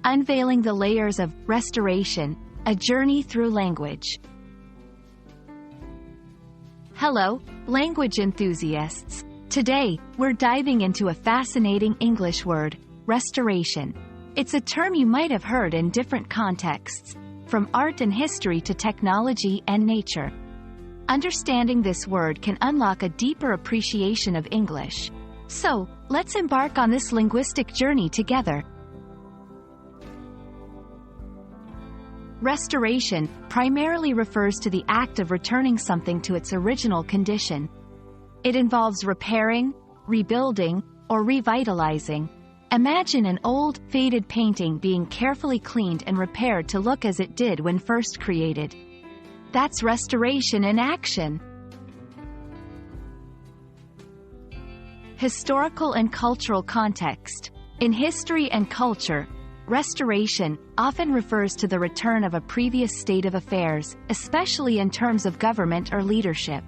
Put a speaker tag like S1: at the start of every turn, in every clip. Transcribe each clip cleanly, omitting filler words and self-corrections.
S1: Unveiling the Layers of Restoration, a Journey Through Language. Hello, language enthusiasts. Today, we're diving into a fascinating English word, restoration. It's a term you might have heard in different contexts, from art and history to technology and nature. Understanding this word can unlock a deeper appreciation of English. So, let's embark on this linguistic journey together. Restoration primarily refers to the act of returning something to its original condition. It involves repairing, rebuilding, or revitalizing. Imagine an old, faded painting being carefully cleaned and repaired to look as it did when first created. That's restoration in action. Historical and cultural context. In history and culture, restoration often refers to the return of a previous state of affairs, especially in terms of government or leadership.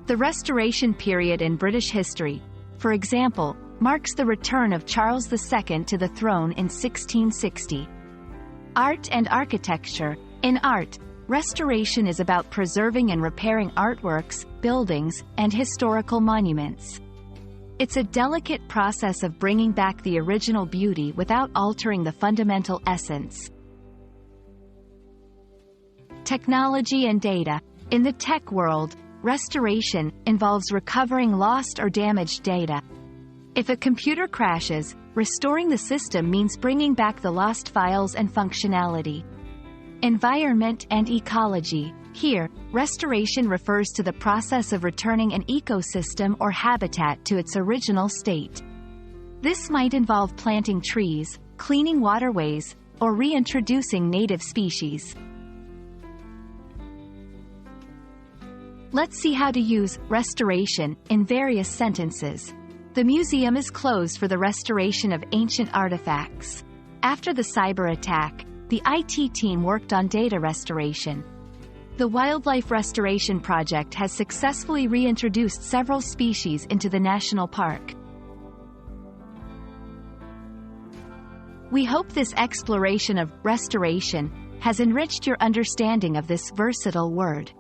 S1: The Restoration period in British history, for example, marks the return of Charles II to the throne in 1660. Art and architecture. In art, restoration is about preserving and repairing artworks, buildings, and historical monuments. It's a delicate process of bringing back the original beauty without altering the fundamental essence. Technology and data. In the tech world, restoration involves recovering lost or damaged data. If a computer crashes, restoring the system means bringing back the lost files and functionality. Environment and ecology. Here, restoration refers to the process of returning an ecosystem or habitat to its original state. This might involve planting trees, cleaning waterways, or reintroducing native species. Let's see how to use restoration in various sentences. The museum is closed for the restoration of ancient artifacts. After the cyber attack, the IT team worked on data restoration. The Wildlife Restoration Project has successfully reintroduced several species into the national park. We hope this exploration of restoration has enriched your understanding of this versatile word.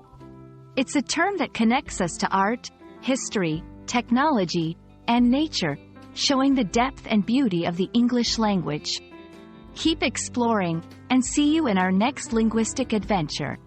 S1: It's a term that connects us to art, history, technology, and nature, showing the depth and beauty of the English language. Keep exploring, and see you in our next linguistic adventure.